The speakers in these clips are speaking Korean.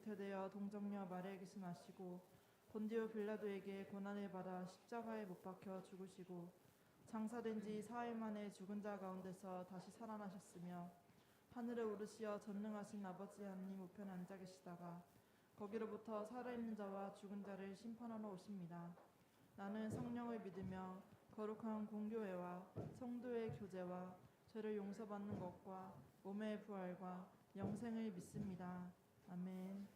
잉태되어 동정녀 마리아에게서 나시고 본디오 빌라도에게 고난을 받아 십자가에 못 박혀 죽으시고 장사된 지 4일 만에 죽은 자 가운데서 다시 살아나셨으며 하늘에 오르시어 전능하신 아버지 하나님 우편에 앉아 계시다가 거기로부터 살아있는 자와 죽은 자를 심판하러 오십니다. 나는 성령을 믿으며 거룩한 공교회와 성도의 교제와 죄를 용서받는 것과 몸의 부활과 영생을 믿습니다. 아멘.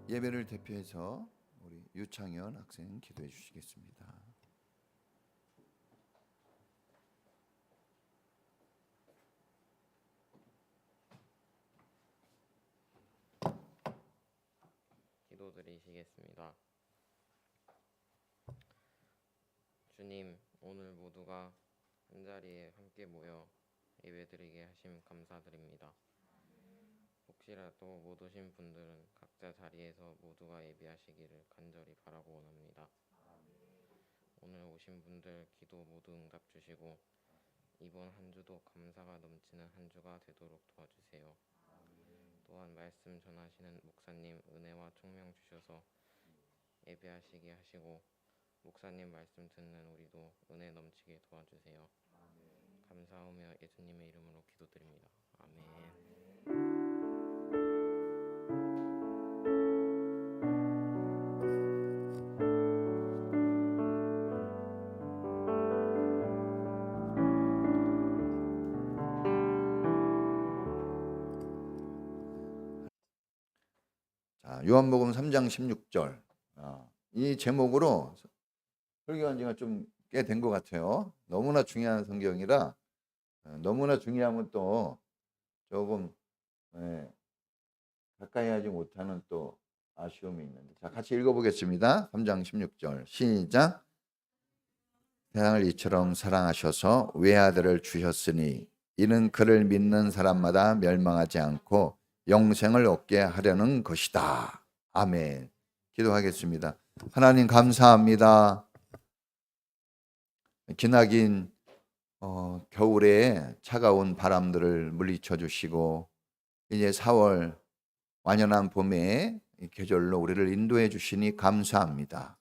예배를 대표해서 우리 유창현 학생 기도해 주시겠습니다. 기도드리시겠습니다. 주님, 오늘 모두가 한자리에 함께 모여 예배드리게 하심 감사드립니다. 혹시라도 못 오신 분들은 각자 자리에서 모두가 예배하시기를 간절히 바라고 원합니다. 오늘 오신 분들 기도 모두 응답 주시고 이번 한 주도 감사가 넘치는 한 주가 되도록 도와주세요. 또한 말씀 전하시는 목사님 은혜와 총명 주셔서 예배하시게 하시고 목사님 말씀 듣는 우리도 은혜 넘치게 도와주세요. 감사하며 예수님의 이름으로 기도드립니다. 아멘. 자, 요한복음 3장 16절. 이 제목으로 설교한 지가 좀 꽤 된 것 같아요. 너무나 중요한 성경이라 너무나 중요하면 또 조금 가까이 하지 못하는 또 아쉬움이 있는데, 자, 같이 읽어보겠습니다. 3장 16절 시작. 세상을 이처럼 사랑하셔서 외아들을 주셨으니 이는 그를 믿는 사람마다 멸망하지 않고 영생을 얻게 하려는 것이다. 아멘. 기도하겠습니다. 하나님 감사합니다. 기나긴 겨울에 차가운 바람들을 물리쳐 주시고 이제 4월 완연한 봄의 계절로 우리를 인도해 주시니 감사합니다.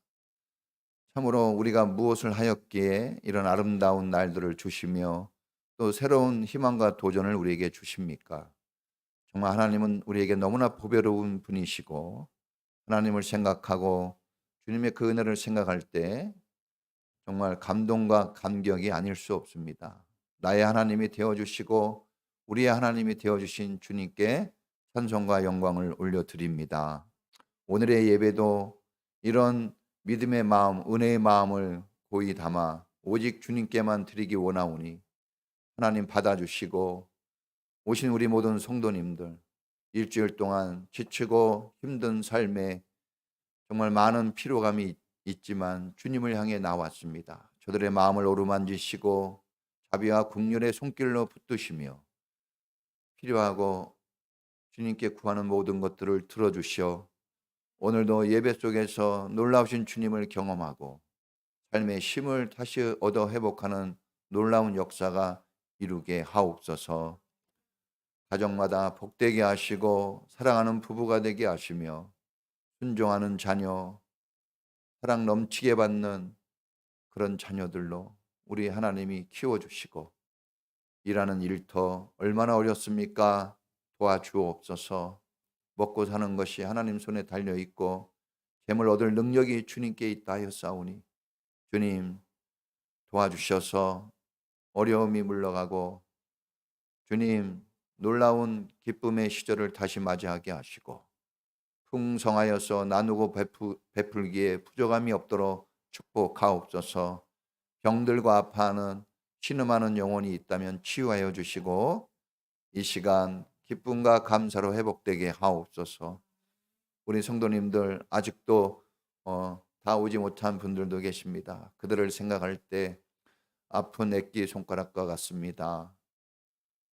참으로 우리가 무엇을 하였기에 이런 아름다운 날들을 주시며 또 새로운 희망과 도전을 우리에게 주십니까? 정말 하나님은 우리에게 너무나 보배로운 분이시고 하나님을 생각하고 주님의 그 은혜를 생각할 때 정말 감동과 감격이 아닐 수 없습니다. 나의 하나님이 되어주시고 우리의 하나님이 되어주신 주님께 찬송과 영광을 올려드립니다. 오늘의 예배도 이런 믿음의 마음, 은혜의 마음을 고이 담아 오직 주님께만 드리기 원하오니 하나님 받아주시고 오신 우리 모든 성도님들 일주일 동안 지치고 힘든 삶에 정말 많은 피로감이 있지만 주님을 향해 나왔습니다. 저들의 마음을 어루만지시고 자비와 긍휼의 손길로 붙드시며 필요하고 주님께 구하는 모든 것들을 들어주시어 오늘도 예배 속에서 놀라우신 주님을 경험하고 삶의 힘을 다시 얻어 회복하는 놀라운 역사가 이루게 하옵소서. 가정마다 복되게 하시고 사랑하는 부부가 되게 하시며 순종하는 자녀, 사랑 넘치게 받는 그런 자녀들로 우리 하나님이 키워주시고 일하는 일터 얼마나 어렵습니까? 도와주옵소서. 먹고 사는 것이 하나님 손에 달려있고 재물 얻을 능력이 주님께 있다 하였사오니 주님 도와주셔서 어려움이 물러가고 주님 놀라운 기쁨의 시절을 다시 맞이하게 하시고 풍성하여서 나누고 베풀기에 부족함이 없도록 축복하옵소서. 병들과 아파하는 신음하는 영혼이 있다면 치유하여 주시고 이 시간 기쁨과 감사로 회복되게 하옵소서. 우리 성도님들 아직도 다 오지 못한 분들도 계십니다. 그들을 생각할 때 아픈 액기 손가락과 같습니다.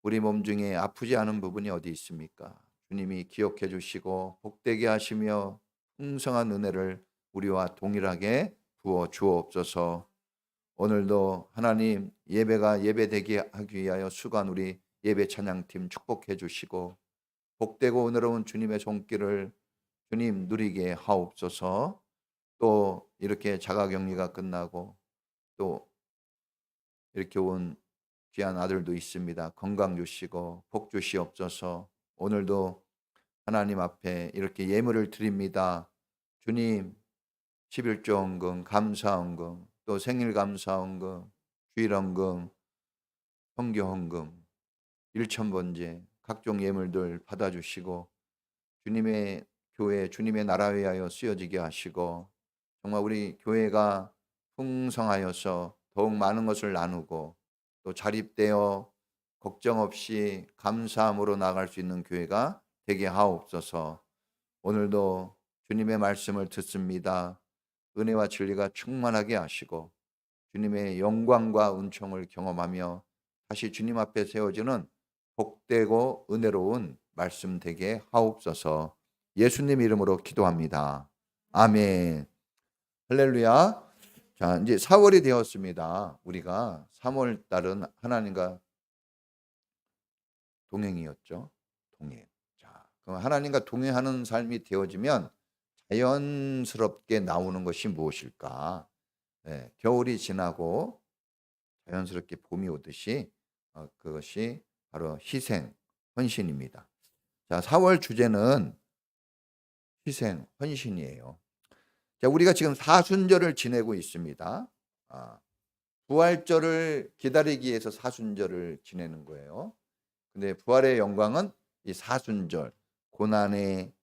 우리 몸 중에 아프지 않은 부분이 어디 있습니까? 주님이 기억해 주시고 복되게 하시며 풍성한 은혜를 우리와 동일하게 부어 주옵소서. 오늘도 하나님 예배가 예배되게 하기 위하여 수고한 우리 예배 찬양팀 축복해 주시고 복되고 은혜로운 주님의 손길을 주님 누리게 하옵소서. 또 이렇게 자가격리가 끝나고 또 이렇게 온 귀한 아들도 있습니다. 건강 주시고 복 주시옵소서. 오늘도 하나님 앞에 이렇게 예물을 드립니다. 주님 11조 헌금, 감사 헌금, 또 생일 감사 헌금, 주일 헌금, 성교 헌금, 일천번제 각종 예물들 받아주시고 주님의 교회 주님의 나라 위하여 쓰여지게 하시고 정말 우리 교회가 풍성하여서 더욱 많은 것을 나누고 또 자립되어 걱정 없이 감사함으로 나갈 수 있는 교회가 되게 하옵소서. 오늘도 주님의 말씀을 듣습니다. 은혜와 진리가 충만하게 하시고 주님의 영광과 은총을 경험하며 다시 주님 앞에 세워지는 복되고 은혜로운 말씀 되게 하옵소서. 예수님 이름으로 기도합니다. 아멘. 할렐루야. 자, 이제 4월이 되었습니다. 우리가 3월 달은 하나님과 동행이었죠. 동행. 자, 그럼 하나님과 동행하는 삶이 되어지면 자연스럽게 나오는 것이 무엇일까? 네, 겨울이 지나고 자연스럽게 봄이 오듯이 그것이 바로 희생, 헌신입니다. 자, 4월 주제는 희생, 헌신이에요. 자, 우리가 지금 사순절을 지내고 있습니다. 부활절을 기다리기 위해서 사순절을 지내는 거예요. 근데 부활의 영광은 이 사순절, 고난의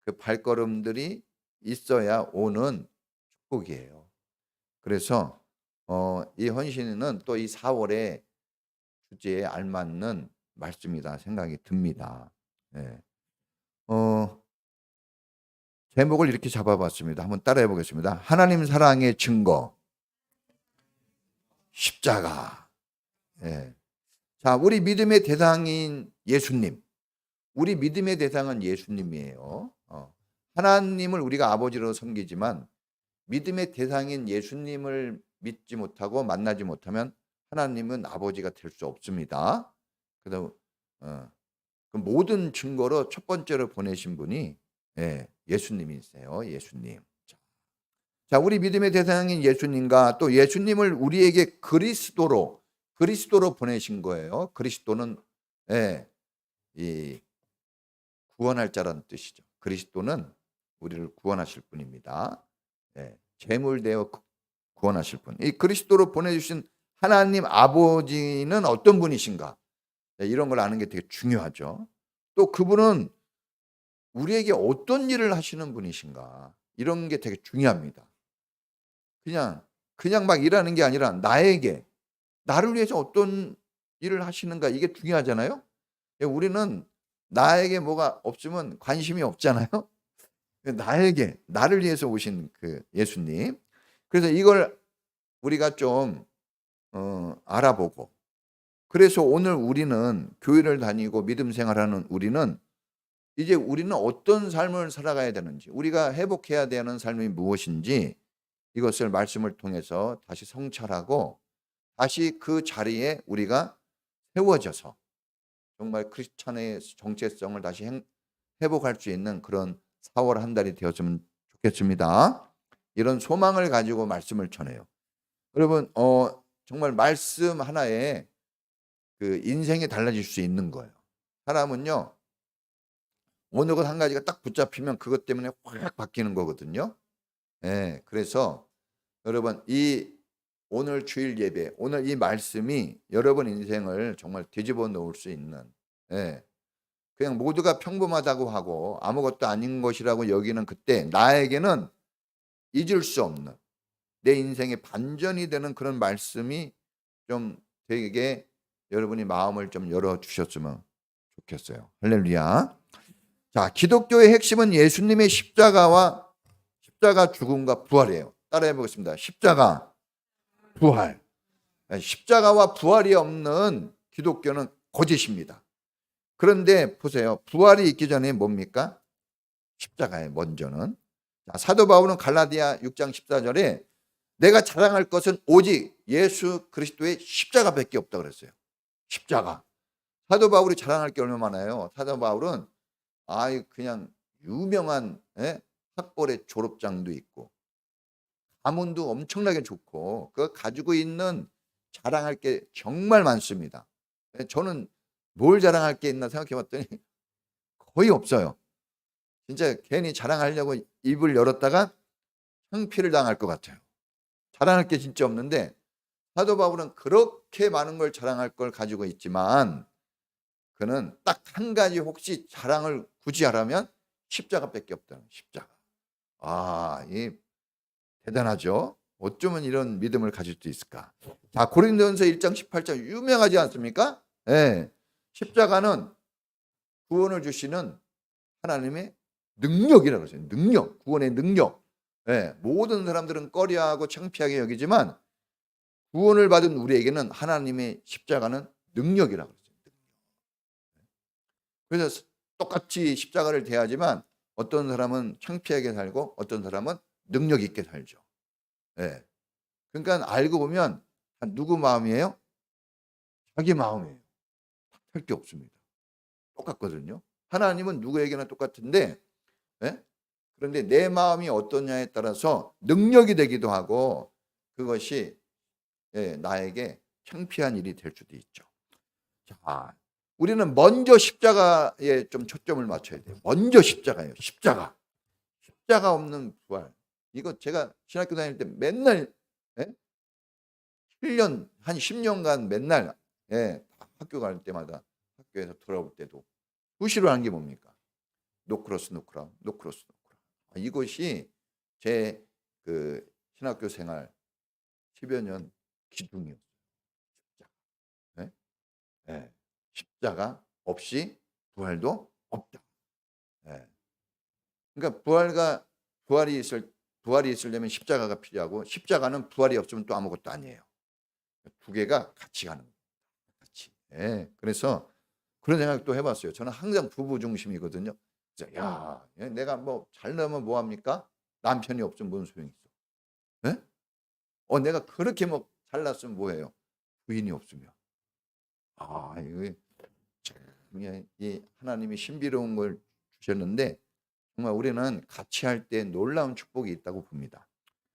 그 발걸음들이 있어야 오는 축복이에요. 그래서 이 헌신은 또 이 4월의 주제에 알맞는 말씀이다 생각이 듭니다. 네. 제목을 이렇게 잡아봤습니다. 한번 따라해 보겠습니다. 하나님 사랑의 증거, 십자가. 네. 자, 우리 믿음의 대상인 예수님. 우리 믿음의 대상은 예수님이에요. 하나님을 우리가 아버지로 섬기지만 믿음의 대상인 예수님을 믿지 못하고 만나지 못하면 하나님은 아버지가 될 수 없습니다. 그래서 그 모든 증거로 첫 번째로 보내신 분이 예수님이세요. 예수님. 자, 우리 믿음의 대상인 예수님과 또 예수님을 우리에게 그리스도로 보내신 거예요. 그리스도는 이 구원할 자라는 뜻이죠. 그리스도는 우리를 구원하실 분입니다. 제물되어 구원하실 분. 이 그리스도로 보내주신 하나님 아버지는 어떤 분이신가? 이런 걸 아는 게 되게 중요하죠. 또 그분은 우리에게 어떤 일을 하시는 분이신가? 이런 게 되게 중요합니다. 그냥 막 일하는 게 아니라 나를 위해서 어떤 일을 하시는가? 이게 중요하잖아요. 우리는 나에게 뭐가 없으면 관심이 없잖아요. 나를 위해서 오신 그 예수님. 그래서 이걸 우리가 좀 알아보고, 그래서 오늘 우리는 교회를 다니고 믿음 생활하는 우리는 이제 우리는 어떤 삶을 살아가야 되는지, 우리가 회복해야 되는 삶이 무엇인지 이것을 말씀을 통해서 다시 성찰하고 다시 그 자리에 우리가 세워져서 정말 크리스찬의 정체성을 다시 회복할 수 있는 그런 4월 한 달이 되었으면 좋겠습니다. 이런 소망을 가지고 말씀을 전해요. 여러분, 정말 말씀 하나에 그 인생이 달라질 수 있는 거예요. 사람은요, 어느 것 한 가지가 딱 붙잡히면 그것 때문에 확 바뀌는 거거든요. 그래서 여러분, 이 오늘 주일 예배, 오늘 이 말씀이 여러분 인생을 정말 뒤집어 놓을 수 있는, 그냥 모두가 평범하다고 하고 아무것도 아닌 것이라고 여기는 그때 나에게는 잊을 수 없는 내 인생의 반전이 되는 그런 말씀이 좀 되게 여러분이 마음을 좀 열어주셨으면 좋겠어요. 할렐루야. 자, 기독교의 핵심은 예수님의 십자가 죽음과 부활이에요. 따라해 보겠습니다. 십자가, 부활. 십자가와 부활이 없는 기독교는 거짓입니다. 그런데 보세요. 부활이 있기 전에 뭡니까? 십자가예요. 먼저는. 자, 사도 바울은 갈라디아 6장 14절에 내가 자랑할 것은 오직 예수 그리스도의 십자가밖에 없다고 그랬어요. 십자가. 사도 바울이 자랑할 게 얼마나 많아요. 사도 바울은 그냥 유명한 학벌의 졸업장도 있고 가문도 엄청나게 좋고 그 가지고 있는 자랑할 게 정말 많습니다. 저는 뭘 자랑할 게 있나 생각해 봤더니 거의 없어요. 진짜 괜히 자랑하려고 입을 열었다가 창피를 당할 것 같아요. 자랑할 게 진짜 없는데 사도 바울은 그렇게 많은 걸 자랑할 걸 가지고 있지만 그는 딱 한 가지 혹시 자랑을 굳이 하라면 십자가밖에 없다는 십자가. 이 대단하죠. 어쩌면 이런 믿음을 가질 수 있을까? 자, 고린도전서 1장 18절 유명하지 않습니까? 예. 십자가는 구원을 주시는 하나님의 능력이라고 했어요. 능력, 구원의 능력. 예. 모든 사람들은 꺼려하고 창피하게 여기지만 구원을 받은 우리에게는 하나님의 십자가는 능력이라고 했어요. 그래서 똑같이 십자가를 대하지만 어떤 사람은 창피하게 살고 어떤 사람은 능력 있게 살죠. 예. 그러니까 알고 보면 누구 마음이에요? 자기 마음이에요. 할 게 없습니다. 똑같거든요. 하나님은 누구에게나 똑같은데, 예? 그런데 내 마음이 어떠냐에 따라서 능력이 되기도 하고 그것이 나에게 창피한 일이 될 수도 있죠. 자, 우리는 먼저 십자가에 좀 초점을 맞춰야 돼요. 먼저 십자가예요. 십자가. 십자가 없는 부활. 이거 제가 신학교 다닐 때 맨날 1년 한 10년간 맨날 학교 갈 때마다 학교에서 돌아올 때도 구시로 하는 게 뭡니까? 노크로스 노크라운, 노크로스 노크라운. 이것이 제 그 신학교 생활 10여 년 기둥이었어요. 십자가. 십자가 없이 부활도 없다. 그러니까 부활이 있으려면 십자가가 필요하고 십자가는 부활이 없으면 또 아무것도 아니에요. 두 개가 같이 가는 거예요. 같이. 그래서 그런 생각도 해봤어요. 저는 항상 부부 중심이거든요. 야, 내가 뭐 잘나면 뭐 합니까? 남편이 없으면 뭔 소용이 있어? 내가 그렇게 뭐 잘났으면 뭐해요? 부인이 없으면. 이거 이 하나님이 신비로운 걸 주셨는데 정말 우리는 같이 할 때 놀라운 축복이 있다고 봅니다.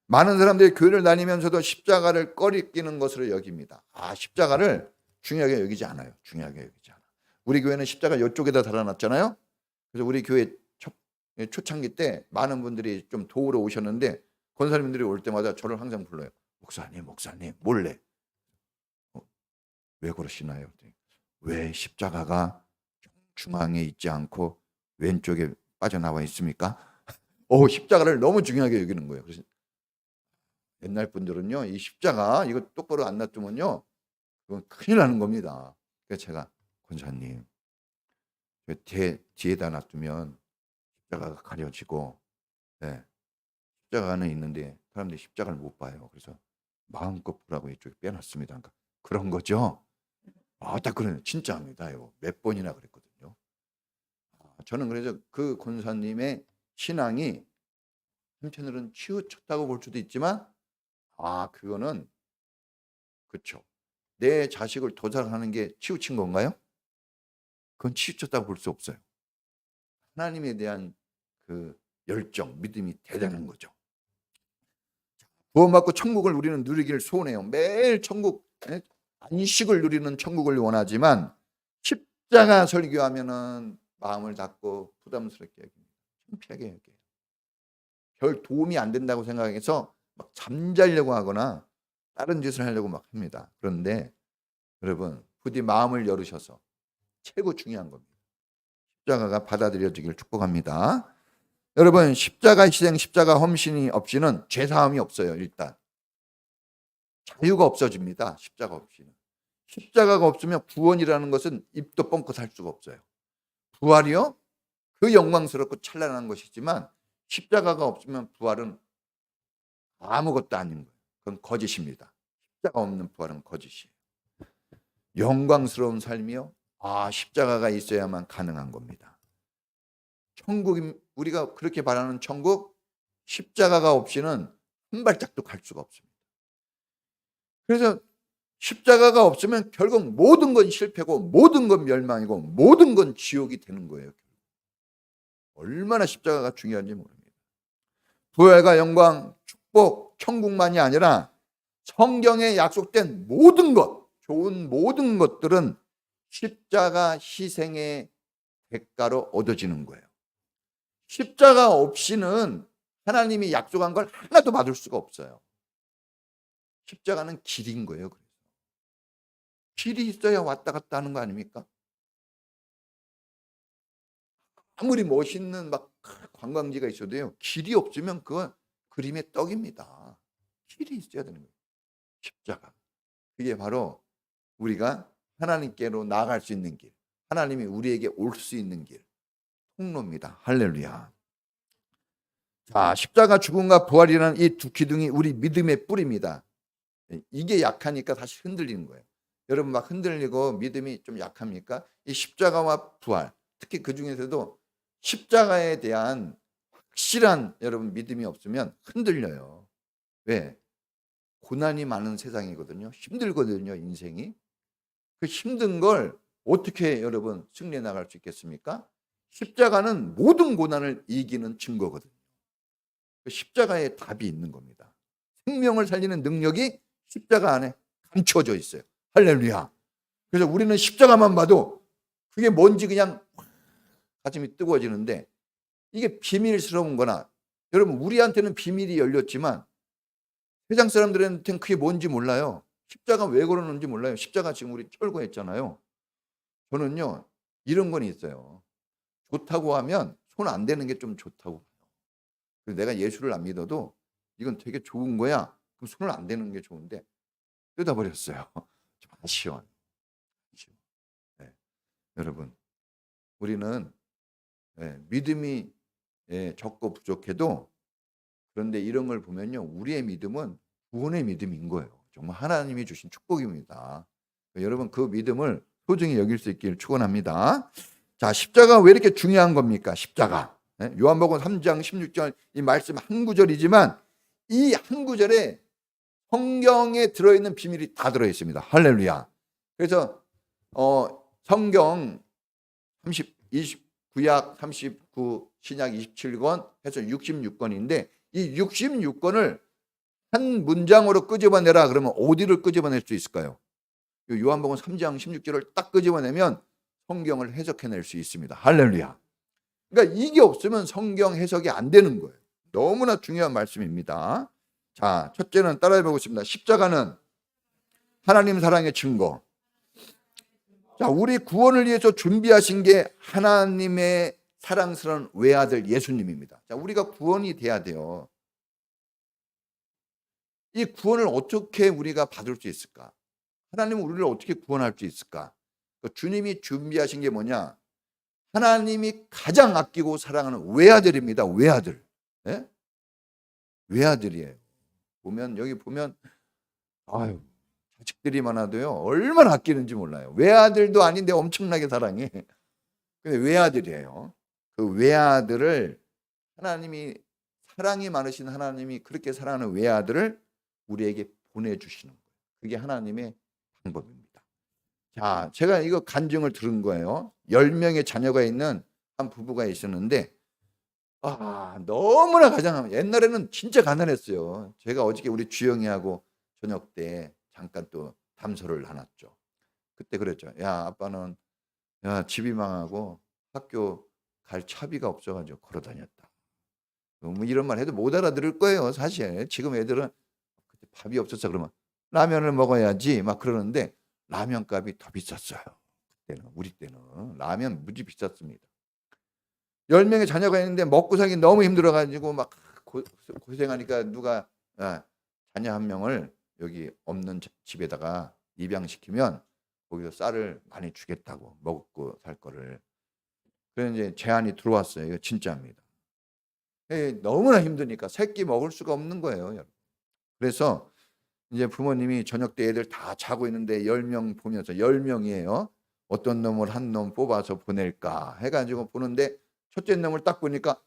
많은 사람들이 교회를 다니면서도 십자가를 꺼리끼는 것으로 여깁니다. 십자가를 중요하게 여기지 않아요. 중요하게 여기지 않아. 우리 교회는 십자가 이쪽에다 달아놨잖아요. 그래서 우리 교회 초창기 때 많은 분들이 좀 도우러 오셨는데 권사님들이 올 때마다 저를 항상 불러요. 목사님 몰래. 왜 그러시나요? 왜 십자가가 중앙에 있지 않고 왼쪽에 빠져나와 있습니까? 십자가를 너무 중요하게 여기는 거예요. 그래서 옛날 분들은요, 이 십자가 이거 똑바로 안 놔두면요, 그건 큰일 나는 겁니다. 그래서 제가 권사님 뒤에다 놔두면 십자가가 가려지고, 십자가는 있는데 사람들이 십자가를 못 봐요. 그래서 마음껏 보라고 이쪽에 빼놨습니다. 그러니까 그런 거죠. 딱 그러네. 진짜입니다. 몇 번이나 그랬거든요. 저는 그래서 그 권사님의 신앙이 한편으로는 치우쳤다고 볼 수도 있지만 그거는 그렇죠. 내 자식을 도살하는 게 치우친 건가요? 그건 치우쳤다고 볼 수 없어요. 하나님에 대한 그 열정, 믿음이 대단한 거죠. 구원받고 천국을 우리는 누리기를 소원해요. 매일 천국, 안식을 누리는 천국을 원하지만 십자가 설교하면은 마음을 닫고 부담스럽게 여깁니다. 창피하게 여겨요. 별 도움이 안 된다고 생각해서 막 잠자려고 하거나 다른 짓을 하려고 막 합니다. 그런데 여러분 부디 마음을 열으셔서 최고 중요한 겁니다. 십자가가 받아들여지길 축복합니다. 여러분 십자가 희생, 십자가 헌신이 없이는 죄사함이 없어요. 일단 자유가 없어집니다. 십자가 없이는. 십자가가 없으면 구원이라는 것은 입도 뻥끗 할 수가 없어요. 부활이요? 그 영광스럽고 찬란한 것이지만 십자가가 없으면 부활은 아무것도 아닌 거예요. 그건 거짓입니다. 십자가 없는 부활은 거짓이에요. 영광스러운 삶이요? 십자가가 있어야만 가능한 겁니다. 천국이 우리가 그렇게 바라는 천국, 십자가가 없이는 한 발짝도 갈 수가 없습니다. 그래서 십자가가 없으면 결국 모든 건 실패고 모든 건 멸망이고 모든 건 지옥이 되는 거예요. 얼마나 십자가가 중요한지 모릅니다. 부활과 영광, 축복, 천국만이 아니라 성경에 약속된 모든 것, 좋은 모든 것들은 십자가 희생의 대가로 얻어지는 거예요. 십자가 없이는 하나님이 약속한 걸 하나도 받을 수가 없어요. 십자가는 길인 거예요. 그래서 길이 있어야 왔다 갔다 하는 거 아닙니까? 아무리 멋있는 막 관광지가 있어도요, 길이 없으면 그건 그림의 떡입니다. 길이 있어야 되는 거예요. 십자가. 그게 바로 우리가 하나님께로 나아갈 수 있는 길, 하나님이 우리에게 올 수 있는 길, 통로입니다. 할렐루야. 자, 십자가 죽음과 부활이라는 이 두 기둥이 우리 믿음의 뿌리입니다. 이게 약하니까 다시 흔들리는 거예요. 여러분 막 흔들리고 믿음이 좀 약합니까? 이 십자가와 부활, 특히 그 중에서도 십자가에 대한 확실한 여러분 믿음이 없으면 흔들려요. 왜? 고난이 많은 세상이거든요. 힘들거든요, 인생이. 그 힘든 걸 어떻게 여러분 승리해 나갈 수 있겠습니까? 십자가는 모든 고난을 이기는 증거거든요. 그 십자가에 답이 있는 겁니다. 생명을 살리는 능력이 십자가 안에 감춰져 있어요. 할렐루야. 그래서 우리는 십자가만 봐도 그게 뭔지 그냥 가슴이 뜨거워지는데, 이게 비밀스러운 거나, 여러분 우리한테는 비밀이 열렸지만 세상 사람들한테는 그게 뭔지 몰라요. 십자가 왜 그러는지 몰라요. 십자가 지금 우리 철거했잖아요. 저는요 이런 건 있어요. 좋다고 하면 손 안 대는 게 좀 좋다고. 그래서 내가 예수를 안 믿어도 이건 되게 좋은 거야. 그럼 손을 안 대는 게 좋은데 뜯어버렸어요. 좀 아쉬워요. 네. 여러분 우리는 믿음이 적고 부족해도, 그런데 이런 걸 보면요, 우리의 믿음은 구원의 믿음인 거예요. 정말 하나님이 주신 축복입니다. 여러분 그 믿음을 소중히 여길 수 있기를 축원합니다. 자, 십자가 왜 이렇게 중요한 겁니까? 십자가. 요한복음 3장 16절 이 말씀 한 구절이지만 이 한 구절에 성경에 들어있는 비밀이 다 들어있습니다. 할렐루야. 그래서 성경 구약 39, 신약 27권 해서 66권인데 이 66권을 한 문장으로 끄집어내라 그러면 어디를 끄집어낼 수 있을까요? 요한복음 3장 16절을 딱 끄집어내면 성경을 해석해낼 수 있습니다. 할렐루야. 그러니까 이게 없으면 성경 해석이 안 되는 거예요. 너무나 중요한 말씀입니다. 자, 첫째는 따라해보고 있습니다. 십자가는 하나님 사랑의 증거. 자, 우리 구원을 위해서 준비하신 게 하나님의 사랑스러운 외아들 예수님입니다. 자, 우리가 구원이 돼야 돼요. 이 구원을 어떻게 우리가 받을 수 있을까? 하나님은 우리를 어떻게 구원할 수 있을까? 주님이 준비하신 게 뭐냐? 하나님이 가장 아끼고 사랑하는 외아들입니다. 외아들. 네? 외아들이에요. 여기 보면 아유, 자식들이 많아도요 얼마나 아끼는지 몰라요. 외아들도 아닌데 엄청나게 사랑해. 근데 외아들이에요. 그 외아들을 하나님이, 사랑이 많으신 하나님이 그렇게 사랑하는 외아들을 우리에게 보내주시는 거예요. 그게 하나님의 방법입니다. 자, 제가 이거 간증을 들은 거예요. 10명의 자녀가 있는 한 부부가 있었는데 너무나 옛날에는 진짜 가난했어요. 제가 어저께 우리 주영이하고 저녁 때 잠깐 또 담소를 나눴죠. 그때 그랬죠. 야, 아빠는 집이 망하고 학교 갈 차비가 없어가지고 걸어 다녔다. 뭐 이런 말 해도 못 알아들을 거예요. 사실 지금 애들은 그때 밥이 없었어 그러면 라면을 먹어야지 막 그러는데 라면 값이 더 비쌌어요. 그때는, 우리 때는 라면 무지 비쌌습니다. 10명의 자녀가 있는데 먹고 살기 너무 힘들어가지고 막 고생하니까 누가 자녀 한 명을 여기 없는 집에다가 입양시키면 거기서 쌀을 많이 주겠다고, 먹고 살 거를. 그래서 이제 제안이 들어왔어요. 이거 진짜입니다. 너무나 힘드니까 새끼 먹을 수가 없는 거예요. 그래서 이제 부모님이 저녁 때 애들 다 자고 있는데 10명 보면서, 10명이에요. 어떤 놈을 한 놈 뽑아서 보낼까 해가지고 보는데 첫째 놈을 딱 보니까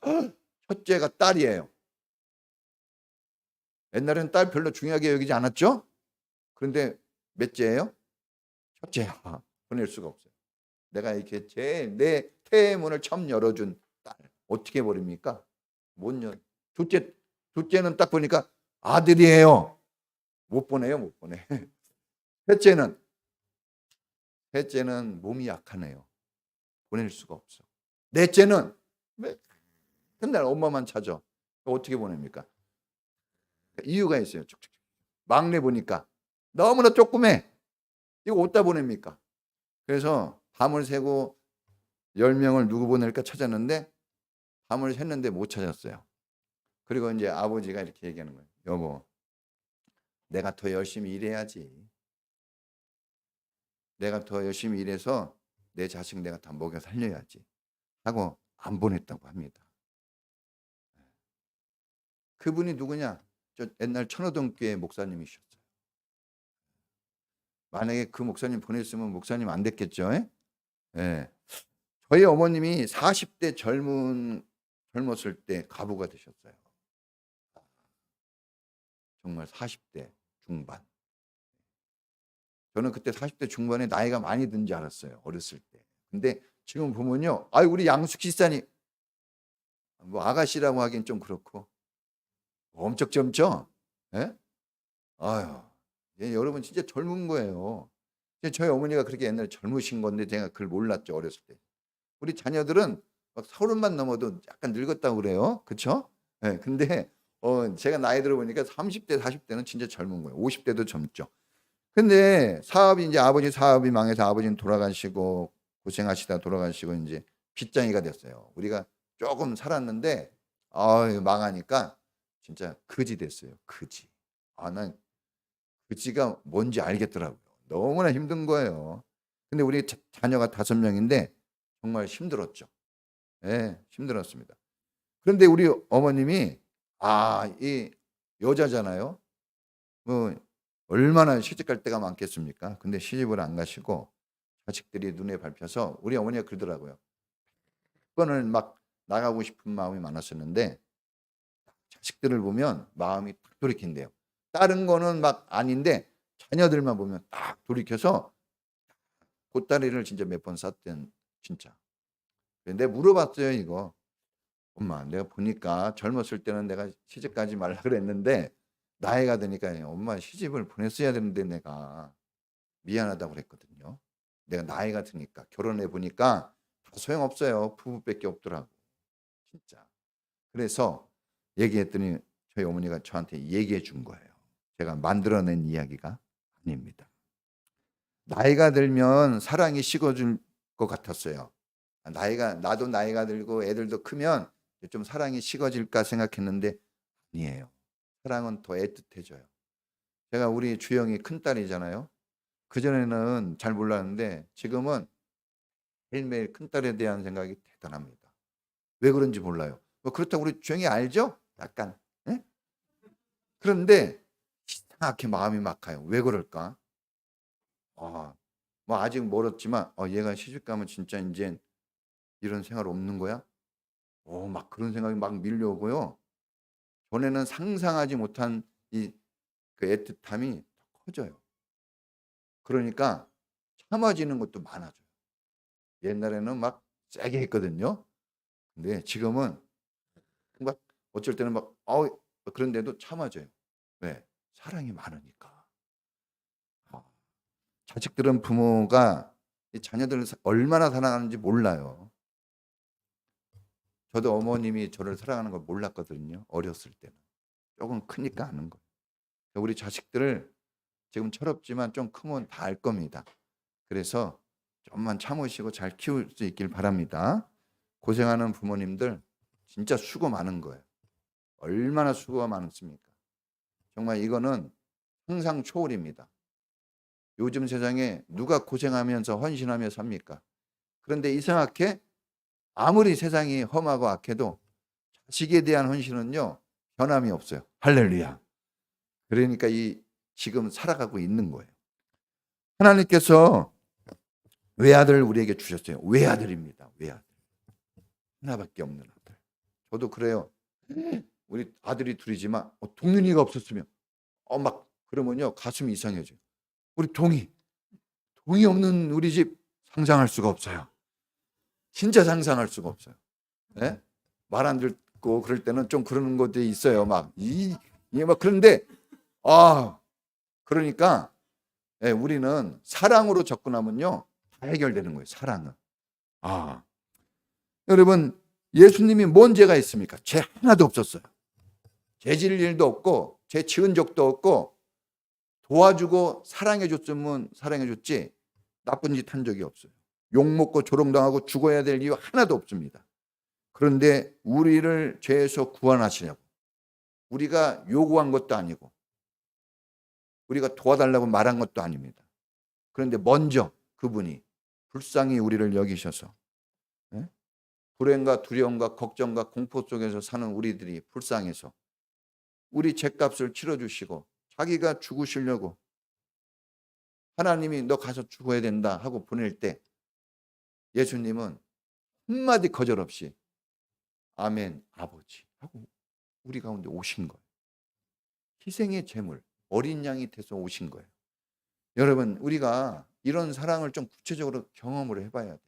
첫째가 딸이에요. 옛날에는 딸 별로 중요하게 여기지 않았죠? 그런데 몇째예요? 첫째야. 보낼 수가 없어요. 내가 이렇게 내 태의 문을 처음 열어준 딸 어떻게 버립니까? 못 열. 둘째는 딱 보니까 아들이에요. 못 보내요, 못 보내. 셋째는 몸이 약하네요. 보낼 수가 없어. 넷째는 맨날 엄마만 찾아. 어떻게 보냅니까? 이유가 있어요. 막내 보니까 너무나 조그매. 이거 어디다 보냅니까? 그래서 밤을 새고 10명을 누구 보낼까 찾았는데 밤을 샜는데 못 찾았어요. 그리고 이제 아버지가 이렇게 얘기하는 거예요. 여보, 내가 더 열심히 일해야지. 내가 더 열심히 일해서 내 자식 내가 다 먹여 살려야지 하고 안 보냈다고 합니다. 그분이 누구냐? 저 옛날 천호동교회 목사님이셨어요. 만약에 그 목사님 보냈으면 목사님 안 됐겠죠? 예. 저희 어머님이 40대 젊었을 때 가부가 되셨어요. 정말 40대 중반. 저는 그때 40대 중반에 나이가 많이 든 줄 알았어요. 어렸을 때. 근데 지금 보면요. 아유, 우리 양숙 시사님 뭐 아가씨라고 하긴 좀 그렇고 엄청 젊죠? 예? 아유. 예, 여러분 진짜 젊은 거예요. 저희 어머니가 그렇게 옛날에 젊으신 건데 제가 그걸 몰랐죠. 어렸을 때. 우리 자녀들은 막 30만 넘어도 약간 늙었다고 그래요. 그렇죠? 예. 근데 제가 나이 들어보니까 30대, 40대는 진짜 젊은 거예요. 50대도 젊죠. 근데 사업이 이제 아버지 사업이 망해서 아버지는 돌아가시고 고생하시다 돌아가시고 이제 빚쟁이가 됐어요. 우리가 조금 살았는데 망하니까 진짜 거지 됐어요. 거지. 난 거지가 뭔지 알겠더라고요. 너무나 힘든 거예요. 근데 우리 자녀가 5명인데 정말 힘들었죠. 예, 힘들었습니다. 그런데 우리 어머님이 이 여자잖아요. 뭐 얼마나 시집갈 때가 많겠습니까? 근데 시집을 안 가시고 자식들이 눈에 밟혀서 우리 어머니가 그러더라고요. 그거는 막 나가고 싶은 마음이 많았었는데 자식들을 보면 마음이 딱 돌이킨대요. 다른 거는 막 아닌데 자녀들만 보면 딱 돌이켜서 보따리를 진짜 몇 번 쌌던 진짜. 근데 물어봤어요 이거. 엄마 내가 보니까 젊었을 때는 내가 시집 가지 말라 그랬는데 나이가 드니까 엄마 시집을 보냈어야 되는데 내가 미안하다고 그랬거든요. 내가 나이가 드니까 결혼해 보니까 다 소용없어요. 부부밖에 없더라고. 진짜. 그래서 얘기했더니 저희 어머니가 저한테 얘기해 준 거예요. 제가 만들어낸 이야기가 아닙니다. 나이가 들면 사랑이 식어질 것 같았어요. 나도 나이가 들고 애들도 크면 좀 사랑이 식어질까 생각했는데 아니에요. 사랑은 더 애틋해져요. 제가 우리 주영이 큰딸이잖아요. 그전에는 잘 몰랐는데 지금은 매일매일 큰딸에 대한 생각이 대단합니다. 왜 그런지 몰라요. 뭐 그렇다고 우리 주영이 알죠? 약간. 예? 그런데 이상하게 마음이 막가요. 왜 그럴까? 뭐 아직 멀었지만 얘가 시집 가면 진짜 이제 이런 생활 없는 거야? 막 그런 생각이 막 밀려오고요. 전에는 상상하지 못한 그 애틋함이 더 커져요. 그러니까 참아지는 것도 많아져요. 옛날에는 막 세게 했거든요. 근데 지금은 막 어쩔 때는 막 그런데도 참아져요. 왜? 사랑이 많으니까. 자식들은 부모가 이 자녀들을 얼마나 사랑하는지 몰라요. 저도 어머님이 저를 사랑하는 걸 몰랐거든요. 어렸을 때는. 조금 크니까 아는 거예요. 우리 자식들을 지금 철없지만 좀 크면 다 알 겁니다. 그래서 좀만 참으시고 잘 키울 수 있길 바랍니다. 고생하는 부모님들 진짜 수고 많은 거예요. 얼마나 수고가 많습니까? 정말 이거는 상상 초월입니다. 요즘 세상에 누가 고생하면서 헌신하며 삽니까? 그런데 이상하게 아무리 세상이 험하고 악해도 자식에 대한 헌신은요 변함이 없어요. 할렐루야. 그러니까 지금 살아가고 있는 거예요. 하나님께서 외아들을 우리에게 주셨어요. 외아들입니다. 외아들. 하나밖에 없는 아들. 저도 그래요. 우리 아들이 둘이지만 동윤이가 없었으면 막 그러면요 가슴이 이상해져요. 우리 동이 없는 우리 집 상상할 수가 없어요. 진짜 상상할 수가 없어요. 네? 말 안 듣고 그럴 때는 좀 그러는 것도 있어요. 막 그런데 그러니까 우리는 사랑으로 접근하면요 다 해결되는 거예요. 사랑은. 여러분 예수님이 뭔 죄가 있습니까? 죄 하나도 없었어요. 죄 지을 일도 없고 죄 지은 적도 없고 도와주고 사랑해 줬으면 사랑해 줬지 나쁜 짓 한 적이 없어요. 욕먹고 조롱당하고 죽어야 될 이유 하나도 없습니다. 그런데 우리를 죄에서 구원하시려고 우리가 요구한 것도 아니고 우리가 도와달라고 말한 것도 아닙니다. 그런데 먼저 그분이 불쌍히 우리를 여기셔서 불행과 두려움과 걱정과 공포 속에서 사는 우리들이 불쌍해서 우리 죗값을 치러주시고 자기가 죽으시려고 하나님이 너 가서 죽어야 된다 하고 보낼 때 예수님은 한마디 거절 없이 아멘 아버지 하고 우리 가운데 오신 거예요. 희생의 제물 어린 양이 돼서 오신 거예요. 여러분 우리가 이런 사랑을 좀 구체적으로 경험을 해봐야 돼요.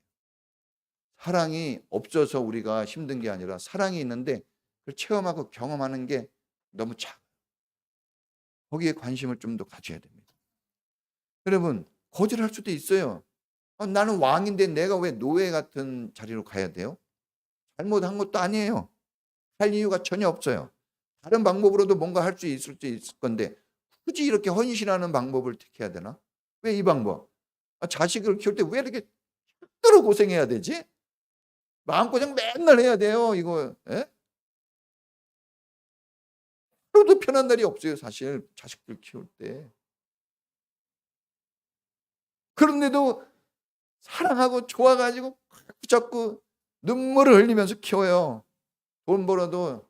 사랑이 없어서 우리가 힘든 게 아니라 사랑이 있는데 그걸 체험하고 경험하는 게 너무 작아요. 거기에 관심을 좀 더 가져야 됩니다. 여러분 거절할 수도 있어요. 나는 왕인데 내가 왜 노예 같은 자리로 가야 돼요? 잘못한 것도 아니에요. 할 이유가 전혀 없어요. 다른 방법으로도 뭔가 할 수 있을 건데 굳이 이렇게 헌신하는 방법을 택해야 되나? 왜 이 방법? 자식을 키울 때 왜 이렇게 힘들어 고생해야 되지? 마음고생 맨날 해야 돼요. 이거 하루도 편한 날이 없어요. 사실 자식들 키울 때. 그런데도 사랑하고 좋아가지고 자꾸 눈물을 흘리면서 키워요. 돈 벌어도.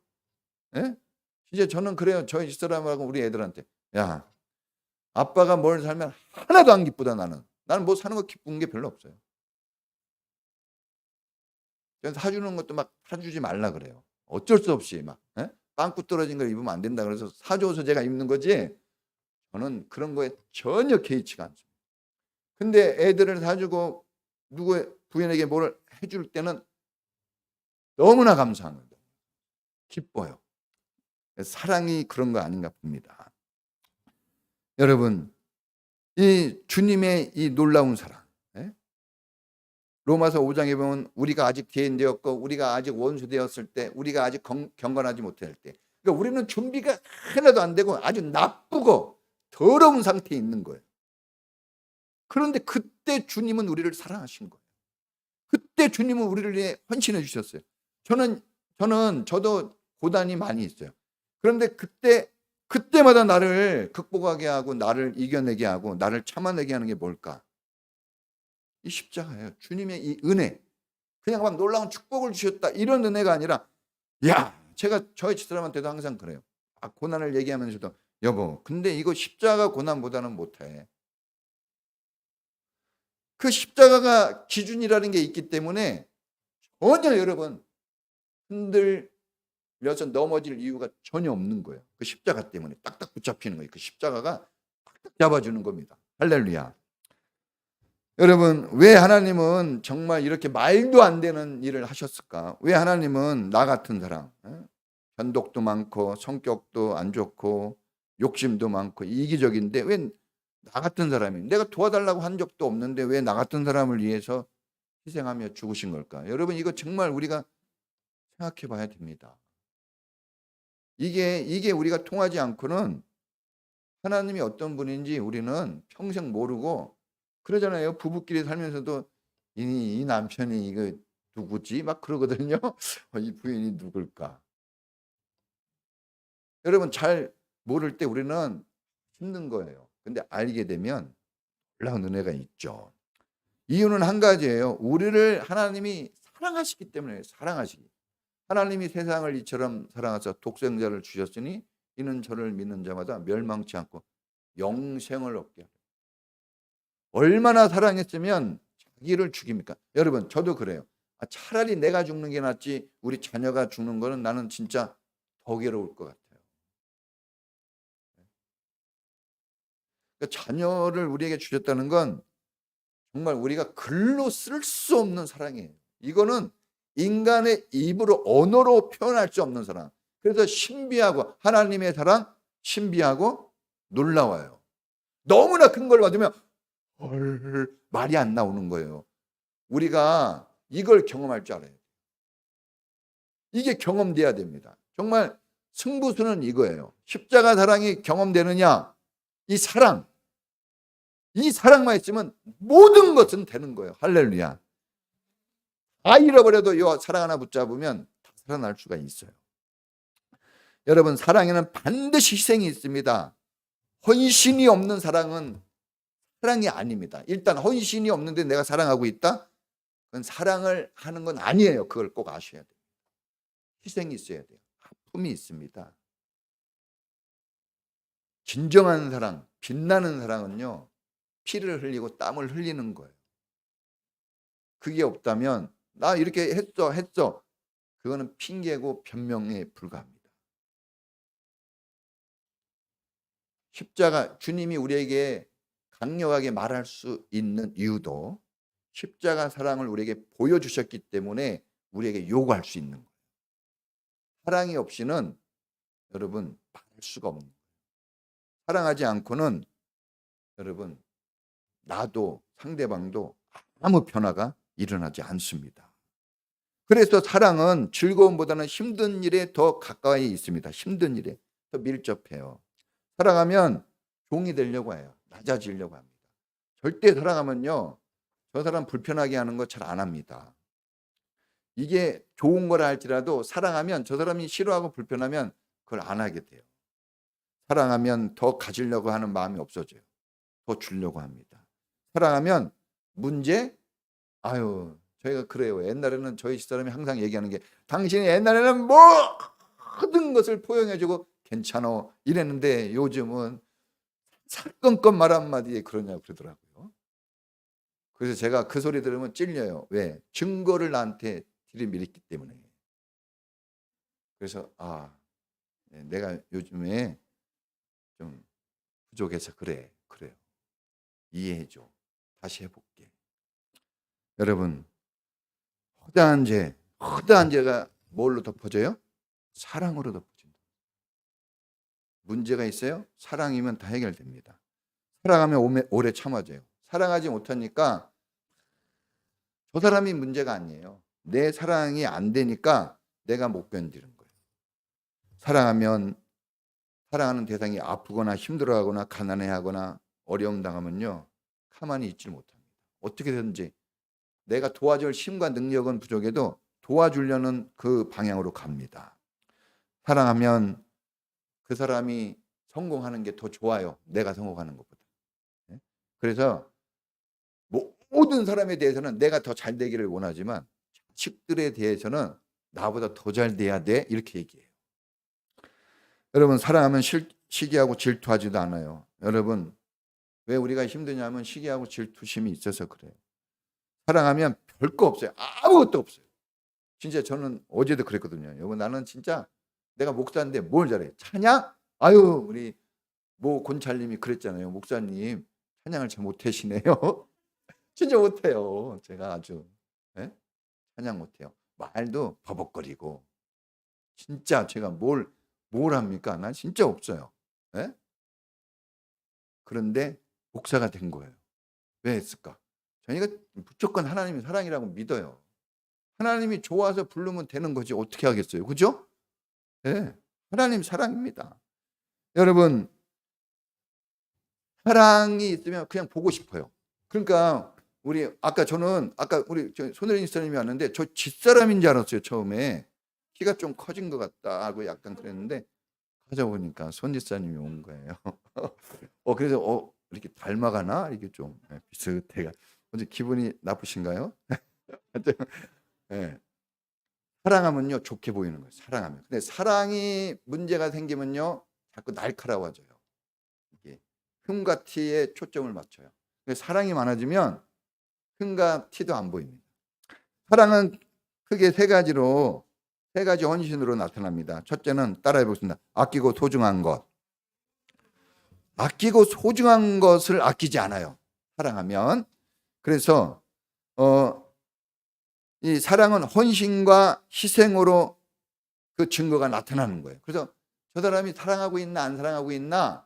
이제 저는 그래요. 저희 집사람하고 우리 애들한테 야 아빠가 뭘 살면 하나도 안 기쁘다 나는. 나는 뭐 사는 거 기쁜 게 별로 없어요. 그래서 사주는 것도 막 사주지 말라 그래요. 어쩔 수 없이 막 빵꾸 떨어진 걸 입으면 안 된다 그래서 사줘서 제가 입는 거지 저는 그런 거에 전혀 개의치가 않습니다. 근데 애들을 사주고 누구 부인에게 뭘 해줄 때는 너무나 감사한 거예요. 기뻐요. 사랑이 그런 거 아닌가 봅니다. 여러분 이 주님의 이 놀라운 사랑 로마서 5장에 보면 우리가 아직 죄인되었고 우리가 아직 원수되었을 때 우리가 아직 경건하지 못할 때 그러니까 우리는 준비가 하나도 안 되고 아주 나쁘고 더러운 상태에 있는 거예요. 그런데 그때 주님은 우리를 사랑하신 거예요. 그때 주님은 우리를 위해 헌신해 주셨어요. 저도 고단이 많이 있어요. 그런데 그때마다 나를 극복하게 하고 나를 이겨내게 하고 나를 참아내게 하는 게 뭘까? 이 십자가예요. 주님의 이 은혜. 그냥 막 놀라운 축복을 주셨다. 이런 은혜가 아니라 제가 저희 집사람한테도 항상 그래요. 고난을 얘기하면서도 여보 근데 이거 십자가 고난보다는 못해. 그 십자가가 기준이라는 게 있기 때문에 전혀 여러분 흔들려서 넘어질 이유가 전혀 없는 거예요. 그 십자가 때문에 딱딱 붙잡히는 거예요. 그 십자가가 딱딱 잡아주는 겁니다. 할렐루야. 여러분 왜 하나님은 정말 이렇게 말도 안 되는 일을 하셨을까? 왜 하나님은 나 같은 사람 변덕도 많고 성격도 안 좋고 욕심도 많고 이기적인데 왜 나 같은 사람이 내가 도와달라고 한 적도 없는데 왜 나 같은 사람을 위해서 희생하며 죽으신 걸까? 여러분 이거 정말 우리가 생각해 봐야 됩니다. 이게 우리가 통하지 않고는 하나님이 어떤 분인지 우리는 평생 모르고 그러잖아요. 부부끼리 살면서도 이 남편이 이거 누구지? 막 그러거든요. 이 부인이 누굴까? 여러분 잘 모를 때 우리는 힘든 거예요. 근데 알게 되면 놀라운 은혜가 있죠. 이유는 한 가지예요. 우리를 하나님이 사랑하시기 때문에 사랑하시기. 하나님이 세상을 이처럼 사랑하사 독생자를 주셨으니 이는 저를 믿는 자마다 멸망치 않고 영생을 얻게 하라. 얼마나 사랑했으면 자기를 죽입니까? 여러분 저도 그래요. 차라리 내가 죽는 게 낫지 우리 자녀가 죽는 거는 나는 진짜 더 괴로울 것 같아요. 그러니까 자녀를 우리에게 주셨다는 건 정말 우리가 글로 쓸 수 없는 사랑이에요. 이거는 인간의 입으로 언어로 표현할 수 없는 사랑. 그래서 신비하고 하나님의 사랑 신비하고 놀라워요. 너무나 큰 걸 받으면 말이 안 나오는 거예요. 우리가 이걸 경험할 줄 알아요. 이게 경험돼야 됩니다. 정말 승부수는 이거예요. 십자가 사랑이 경험되느냐? 이 사랑만 있으면 모든 것은 되는 거예요. 할렐루야. 다 잃어버려도 이 사랑 하나 붙잡으면 다 살아날 수가 있어요. 여러분, 사랑에는 반드시 희생이 있습니다. 헌신이 없는 사랑은 사랑이 아닙니다. 일단 헌신이 없는데 내가 사랑하고 있다? 그건 사랑을 하는 건 아니에요. 그걸 꼭 아셔야 돼요. 희생이 있어야 돼요. 아픔이 있습니다. 진정한 사랑, 빛나는 사랑은요, 피를 흘리고 땀을 흘리는 거예요. 그게 없다면 나 이렇게 했어. 그거는 핑계고 변명에 불과합니다. 십자가, 주님이 우리에게 강력하게 말할 수 있는 이유도 십자가 사랑을 우리에게 보여주셨기 때문에 우리에게 요구할 수 있는 거예요. 사랑이 없이는 여러분 말할 수가 없는 거예요. 사랑하지 않고는 여러분 나도 상대방도 아무 변화가 일어나지 않습니다. 그래서 사랑은 즐거움보다는 힘든 일에 더 가까이 있습니다. 힘든 일에 더 밀접해요. 사랑하면 종이 되려고 해요. 낮아지려고 합니다. 절대 사랑하면요, 저 사람 불편하게 하는 거 잘 안 합니다. 이게 좋은 거라 할지라도 사랑하면 저 사람이 싫어하고 불편하면 그걸 안 하게 돼요. 사랑하면 더 가지려고 하는 마음이 없어져요. 더 주려고 합니다. 사랑하면 문제, 저희가 그래요. 옛날에는 저희 집사람이 항상 얘기하는 게, 당신이 옛날에는 모든 것을 포용해주고 괜찮아 이랬는데 요즘은 사건건 말 한마디에 그러냐고 그러더라고요. 그래서 제가 그 소리 들으면 찔려요. 왜? 증거를 나한테 들이밀었기 때문에. 그래서 내가 요즘에 좀 부족해서 그래요. 이해해줘. 다시 해볼게. 여러분, 허다한 죄가 뭘로 덮어져요? 사랑으로 덮어진다. 문제가 있어요? 사랑이면 다 해결됩니다. 사랑하면 오래 참아져요. 사랑하지 못하니까 저 사람이 문제가 아니에요. 내 사랑이 안 되니까 내가 못 견디는 거예요. 사랑하는 대상이 아프거나 힘들어하거나 가난해하거나 어려움 당하면요, 가만히 있지 못합니다. 어떻게든지 내가 도와줄 힘과 능력은 부족해도 도와주려는 그 방향으로 갑니다. 사랑하면 그 사람이 성공하는 게 더 좋아요. 내가 성공하는 것보다. 그래서 모든 사람에 대해서는 내가 더 잘 되기를 원하지만 자식들에 대해서는 나보다 더 잘 돼야 돼, 이렇게 얘기해요. 여러분, 사랑하면 시기하고 질투하지도 않아요. 여러분, 왜 우리가 힘드냐면 시기하고 질투심이 있어서 그래요. 사랑하면 별거 없어요. 아무것도 없어요. 진짜 저는 어제도 그랬거든요. 여러분, 나는 진짜 내가 목사인데 뭘 잘해? 찬양? 우리 권찰님이 그랬잖아요. 목사님 찬양을 잘 못하시네요. 진짜 못해요. 제가 아주 찬양 못해요. 말도 버벅거리고. 진짜 제가 뭘 합니까? 난 진짜 없어요. 그런데 목사가 된 거예요. 왜 했을까? 저희가 무조건 하나님이 사랑이라고 믿어요. 하나님이 좋아서 부르면 되는 거지 어떻게 하겠어요? 그죠? 하나님 사랑입니다. 여러분, 사랑이 있으면 그냥 보고 싶어요. 그러니까 아까 우리 손혜린 집사님이 왔는데 저 집사람인 줄 알았어요. 처음에 키가 좀 커진 것 같다 하고 약간 그랬는데 가자 보니까 손 집사님이 온 거예요. 그래서 이렇게 닮아가나 이게 좀 비슷해가. 언제 기분이 나쁘신가요? 사랑하면요 좋게 보이는 거예요. 사랑하면. 근데 사랑이 문제가 생기면요 자꾸 날카로워져요. 이게 흠과 티에 초점을 맞춰요. 근데 사랑이 많아지면 흠과 티도 안 보입니다. 사랑은 크게 세 가지 헌신으로 나타납니다. 첫째는 따라해 보겠습니다. 아끼고 소중한 것. 아끼고 소중한 것을 아끼지 않아요. 사랑하면. 그래서 이 사랑은 헌신과 희생으로 그 증거가 나타나는 거예요. 그래서 저 사람이 사랑하고 있나 안 사랑하고 있나,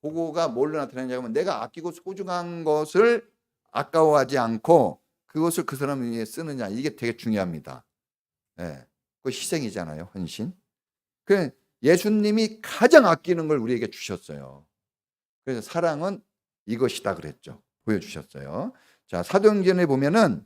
그거가 뭘로 나타나냐 하면 내가 아끼고 소중한 것을 아까워하지 않고 그것을 그 사람을 위해 쓰느냐, 이게 되게 중요합니다. 그 희생이잖아요, 헌신. 그 예수님이 가장 아끼는 걸 우리에게 주셨어요. 그래서 사랑은 이것이다 그랬죠. 보여주셨어요. 자, 사도행전에 보면은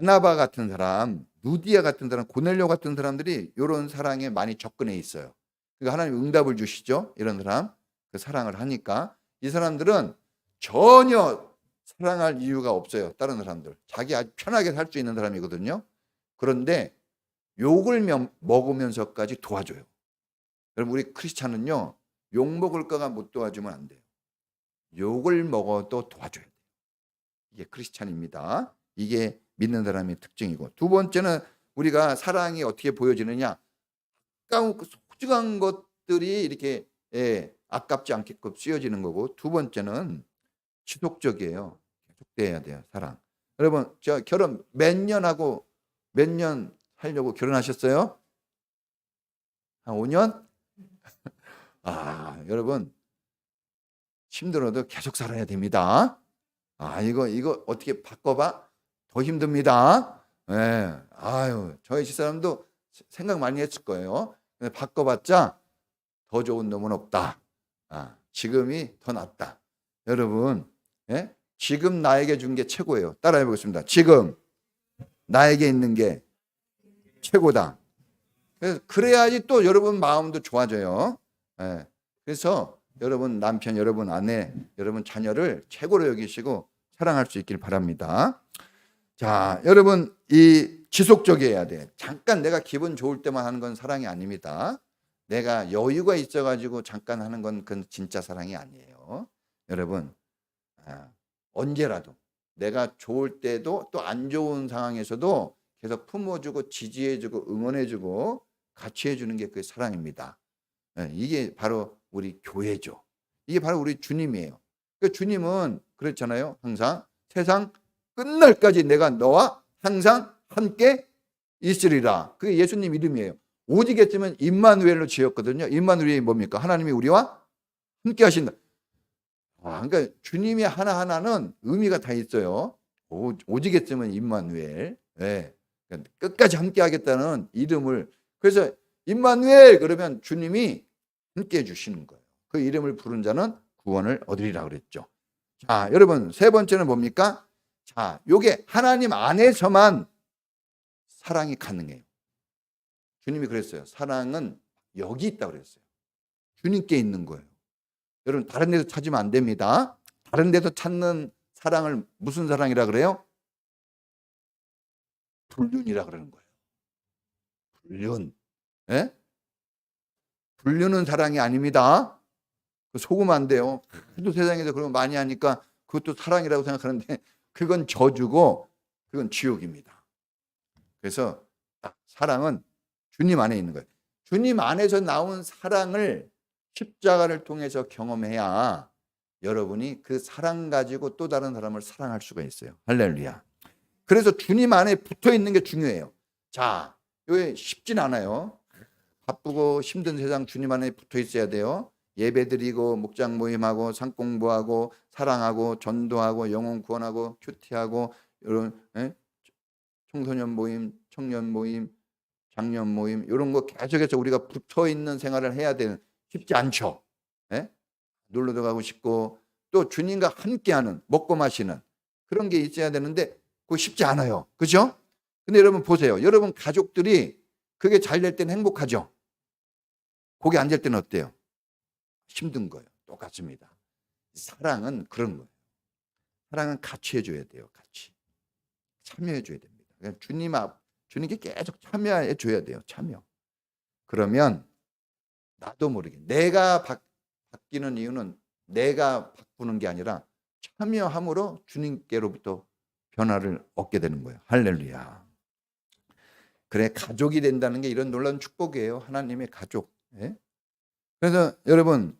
바나바 같은 사람, 루디아 같은 사람, 고넬료 같은 사람들이 이런 사랑에 많이 접근해 있어요. 그러니까 하나님 응답을 주시죠. 이런 사람, 그 사랑을 하니까 이 사람들은 전혀 사랑할 이유가 없어요. 다른 사람들. 자기 아주 편하게 살 수 있는 사람이거든요. 그런데 욕을 먹으면서까지 도와줘요. 여러분, 우리 크리스찬은요, 욕 먹을까가 못 도와주면 안 돼요. 욕을 먹어도 도와줘야 돼요. 이게 크리스찬입니다. 이게 믿는 사람의 특징이고, 두 번째는 우리가 사랑이 어떻게 보여지느냐, 소중한 것들이 이렇게 아깝지 않게끔 쓰여지는 거고, 두 번째는 지속적이에요. 계속돼야 돼요. 사랑. 여러분, 저 결혼 몇 년 하고 몇 년 하려고 결혼하셨어요? 한 5년? 여러분, 힘들어도 계속 살아야 됩니다. 이거 어떻게 바꿔봐? 더 힘듭니다. 저희 집사람도 생각 많이 했을 거예요. 근데 바꿔봤자 더 좋은 놈은 없다. 지금이 더 낫다. 여러분, 지금 나에게 준 게 최고예요. 따라해 보겠습니다. 지금 나에게 있는 게 최고다. 그래야지 또 여러분 마음도 좋아져요. 그래서 여러분 남편, 여러분 아내, 여러분 자녀를 최고로 여기시고 사랑할 수 있길 바랍니다. 자, 여러분, 이 지속적이어야 돼. 잠깐 내가 기분 좋을 때만 하는 건 사랑이 아닙니다. 내가 여유가 있어가지고 잠깐 하는 건 그건 진짜 사랑이 아니에요. 여러분, 언제라도 내가 좋을 때도 또 안 좋은 상황에서도 계속 품어주고 지지해주고 응원해주고 같이 해주는 게 그게 사랑입니다. 이게 바로 우리 교회죠. 이게 바로 우리 주님이에요. 그러니까 주님은 그렇잖아요. 항상 세상 끝날까지 내가 너와 항상 함께 있으리라. 그게 예수님 이름이에요. 오직 했으면 임마누엘로 지었거든요. 임마누엘이 뭡니까? 하나님이 우리와 함께 하신다. 그러니까 주님이 하나하나는 의미가 다 있어요. 오직 했으면 임마누엘. 그러니까 끝까지 함께 하겠다는 이름을. 그래서 임마누엘 그러면 주님이 함께 해주시는 거예요. 그 이름을 부른 자는 구원을 얻으리라 그랬죠. 자, 여러분, 세 번째는 뭡니까? 자, 요게 하나님 안에서만 사랑이 가능해요. 주님이 그랬어요. 사랑은 여기 있다고 그랬어요. 주님께 있는 거예요. 여러분, 다른 데서 찾으면 안 됩니다. 다른 데서 찾는 사랑을 무슨 사랑이라 그래요? 불륜이라 그러는 거예요. 불륜. 불륜은 사랑이 아닙니다. 속으면 안 돼요. 또 세상에서 그런 거 많이 하니까 그것도 사랑이라고 생각하는데 그건 저주고 그건 지옥입니다. 그래서 사랑은 주님 안에 있는 거예요. 주님 안에서 나온 사랑을 십자가를 통해서 경험해야 여러분이 그 사랑 가지고 또 다른 사람을 사랑할 수가 있어요. 할렐루야. 그래서 주님 안에 붙어 있는 게 중요해요. 자, 이게 쉽진 않아요. 바쁘고 힘든 세상 주님 안에 붙어 있어야 돼요. 예배드리고 목장 모임하고 상 공부하고 사랑하고 전도하고 영혼 구원하고 큐티하고 이런 청소년 모임, 청년 모임, 장년 모임 이런 거 계속해서 우리가 붙어 있는 생활을 해야 되는 쉽지 않죠. 놀러도 가고 싶고 또 주님과 함께하는 먹고 마시는 그런 게 있어야 되는데 그거 쉽지 않아요. 그렇죠? 근데 여러분 보세요. 여러분 가족들이 그게 잘 될 때는 행복하죠. 그게 안 될 때는 어때요? 힘든 거예요. 똑같습니다. 사랑은 그런 거예요. 사랑은 같이 해줘야 돼요. 같이 참여해줘야 됩니다. 그러니까 주님께 계속 참여해줘야 돼요. 참여. 그러면 나도 모르게 내가 바뀌는 이유는 내가 바꾸는 게 아니라 참여함으로 주님께로부터 변화를 얻게 되는 거예요. 할렐루야. 그래, 가족이 된다는 게 이런 놀라운 축복이에요. 하나님의 가족. 그래서 여러분,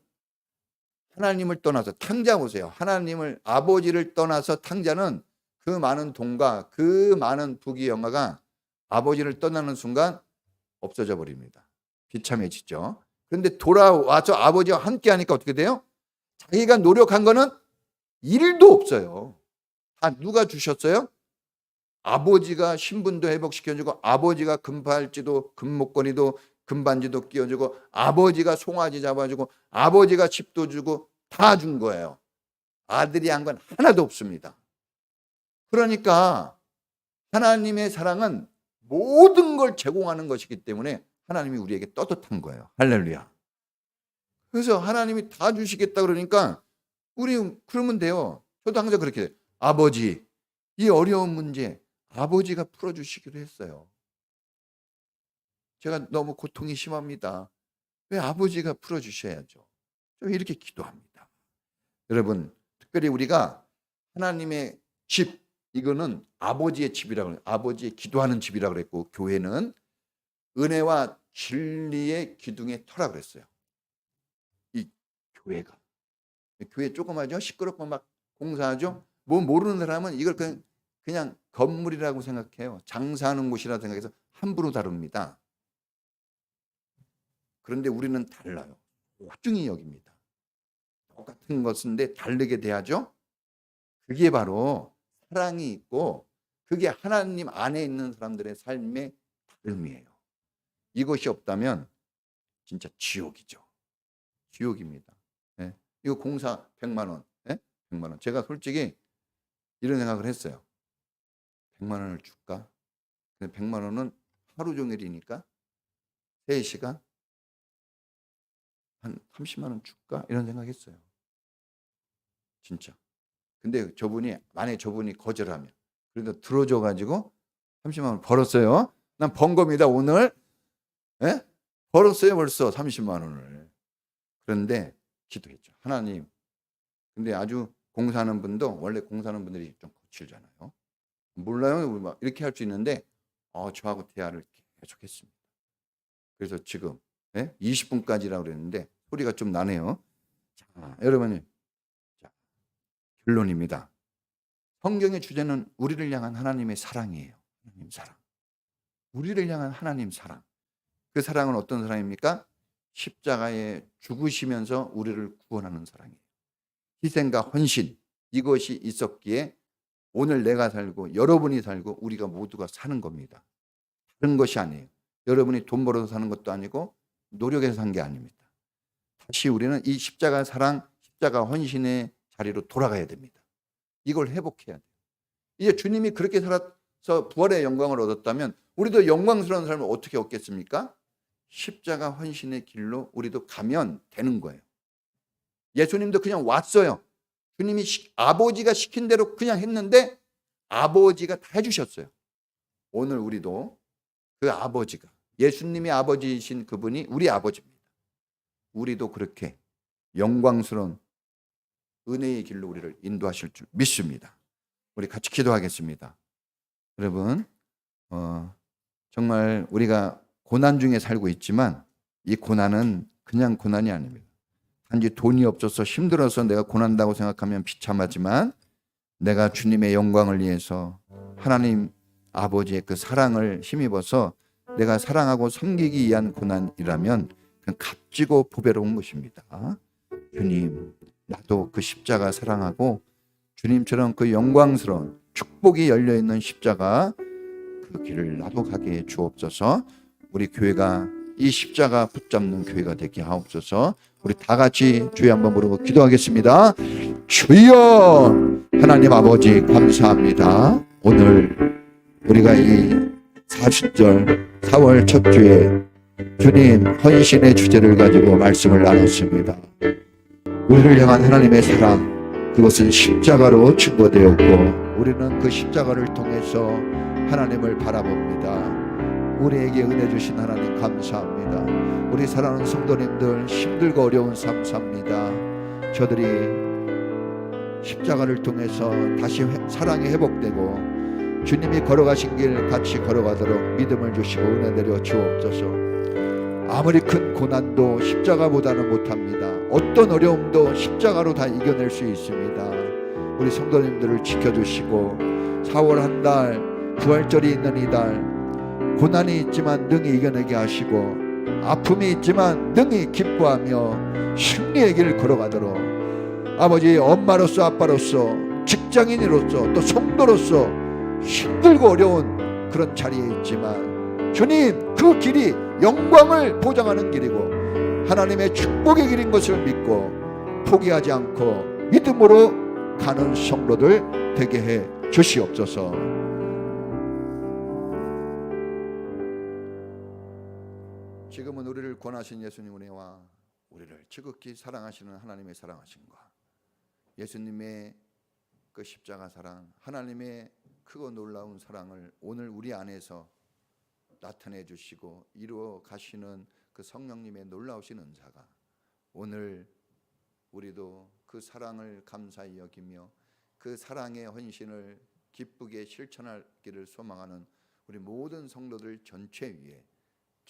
하나님을 떠나서 탕자 보세요. 하나님을 아버지를 떠나서 탕자는 그 많은 돈과 그 많은 부귀 영화가 아버지를 떠나는 순간 없어져 버립니다. 비참해지죠. 그런데 돌아와서 아버지와 함께 하니까 어떻게 돼요? 자기가 노력한 거는 1도 없어요. 다 누가 주셨어요? 아버지가 신분도 회복시켜주고 아버지가 금팔찌도 금목걸이도 금반지도 끼워주고 아버지가 송아지 잡아주고 아버지가 집도 주고 다 준 거예요. 아들이 한 건 하나도 없습니다. 그러니까 하나님의 사랑은 모든 걸 제공하는 것이기 때문에 하나님이 우리에게 떳떳한 거예요. 할렐루야. 그래서 하나님이 다 주시겠다 그러니까 우리 그러면 돼요. 저도 항상 그렇게 돼요. 아버지, 이 어려운 문제 아버지가 풀어주시기로 했어요. 제가 너무 고통이 심합니다. 왜 아버지가 풀어주셔야죠. 좀 이렇게 기도합니다. 여러분, 특별히 우리가 하나님의 집, 이거는 아버지의 집이라고 해요. 아버지의 기도하는 집이라고 그랬고, 교회는 은혜와 진리의 기둥의 터라고 그랬어요. 이 교회가. 교회 조그마죠? 시끄럽고 막 공사하죠? 뭐 모르는 사람은 이걸 그냥 건물이라고 생각해요. 장사하는 곳이라고 생각해서 함부로 다룹니다. 그런데 우리는 달라요. 소중히 여깁니다. 똑같은 것인데 다르게 대하죠? 그게 바로 사랑이 있고 그게 하나님 안에 있는 사람들의 삶의 다름이에요. 이것이 없다면 진짜 지옥이죠. 지옥입니다. 네. 이거 공사 100만 원. 네? 100만 원. 제가 솔직히 이런 생각을 했어요. 100만 원을 줄까? 근데 100만 원은 하루 종일이니까 3시간 한 30만 원 줄까? 이런 생각했어요. 진짜. 근데 만약에 저분이 거절하면 그래도 들어줘가지고 30만 원 벌었어요. 난 번 겁니다 오늘. 예? 벌었어요 벌써 30만 원을. 그런데 기도했죠. 하나님. 근데 아주 공사하는 분도 원래 공사하는 분들이 좀 거칠잖아요. 몰라요. 막 이렇게 할 수 있는데 저하고 대화를 계속했습니다. 그래서 지금 20분까지라고 그랬는데 소리가 좀 나네요. 자, 여러분, 결론입니다. 성경의 주제는 우리를 향한 하나님의 사랑이에요. 하나님 사랑. 우리를 향한 하나님 사랑. 그 사랑은 어떤 사랑입니까? 십자가에 죽으시면서 우리를 구원하는 사랑이에요. 희생과 헌신, 이것이 있었기에 오늘 내가 살고 여러분이 살고 우리가 모두가 사는 겁니다. 다른 것이 아니에요. 여러분이 돈 벌어서 사는 것도 아니고 노력해서 산 게 아닙니다. 다시 우리는 이 십자가 사랑, 십자가 헌신의 자리로 돌아가야 됩니다. 이걸 회복해야 돼요. 이제 주님이 그렇게 살아서 부활의 영광을 얻었다면 우리도 영광스러운 삶을 어떻게 얻겠습니까? 십자가 헌신의 길로 우리도 가면 되는 거예요. 예수님도 그냥 왔어요. 주님이 아버지가 시킨 대로 그냥 했는데 아버지가 다 해주셨어요. 오늘 우리도 그 아버지가 예수님이 아버지이신 그분이 우리 아버지입니다. 우리도 그렇게 영광스러운 은혜의 길로 우리를 인도하실 줄 믿습니다. 우리 같이 기도하겠습니다. 여러분, 정말 우리가 고난 중에 살고 있지만 이 고난은 그냥 고난이 아닙니다. 단지 돈이 없어서 힘들어서 내가 고난다고 생각하면 비참하지만 내가 주님의 영광을 위해서 하나님 아버지의 그 사랑을 힘입어서 내가 사랑하고 섬기기 위한 고난이라면 그건 값지고 보배로운 것입니다. 주님, 나도 그 십자가 사랑하고 주님처럼 그 영광스러운 축복이 열려있는 십자가 그 길을 나도 가게 해 주옵소서. 우리 교회가 이 십자가 붙잡는 교회가 되게 하옵소서. 우리 다 같이 주여 한번 부르고 기도하겠습니다. 주여, 하나님 아버지 감사합니다. 오늘 우리가 이 40절 4월 첫 주에 주님 헌신의 주제를 가지고 말씀을 나눴습니다. 우리를 향한 하나님의 사랑, 그것은 십자가로 증거되었고 우리는 그 십자가를 통해서 하나님을 바라봅니다. 우리에게 은혜 주신 하나님 감사합니다. 우리 사랑하는 성도님들 힘들고 어려운 삶 삽니다. 저들이 십자가를 통해서 다시 사랑이 회복되고 주님이 걸어가신 길 같이 걸어가도록 믿음을 주시고 은혜 내려 주옵소서. 아무리 큰 고난도 십자가보다는 못합니다. 어떤 어려움도 십자가로 다 이겨낼 수 있습니다. 우리 성도님들을 지켜주시고 4월 한 달 부활절이 있는 이달 고난이 있지만 능히 이겨내게 하시고 아픔이 있지만 능히 기뻐하며 승리의 길을 걸어가도록 아버지 엄마로서 아빠로서 직장인으로서 또 성도로서 힘들고 어려운 그런 자리에 있지만 주님 그 길이 영광을 보장하는 길이고 하나님의 축복의 길인 것을 믿고 포기하지 않고 믿음으로 가는 성도들 되게 해 주시옵소서. 지금은 우리를 권하신 예수님 은혜와 우리를 지극히 사랑하시는 하나님의 사랑하심과 예수님의 그 십자가 사랑, 하나님의 크고 놀라운 사랑을 오늘 우리 안에서 나타내 주시고 이루어 가시는 그 성령님의 놀라우신 은사가 오늘 우리도 그 사랑을 감사히 여기며 그 사랑의 헌신을 기쁘게 실천하기를 소망하는 우리 모든 성도들 전체 위에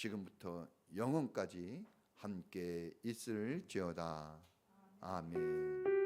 지금부터 영원까지 함께 있을지어다. 아멘.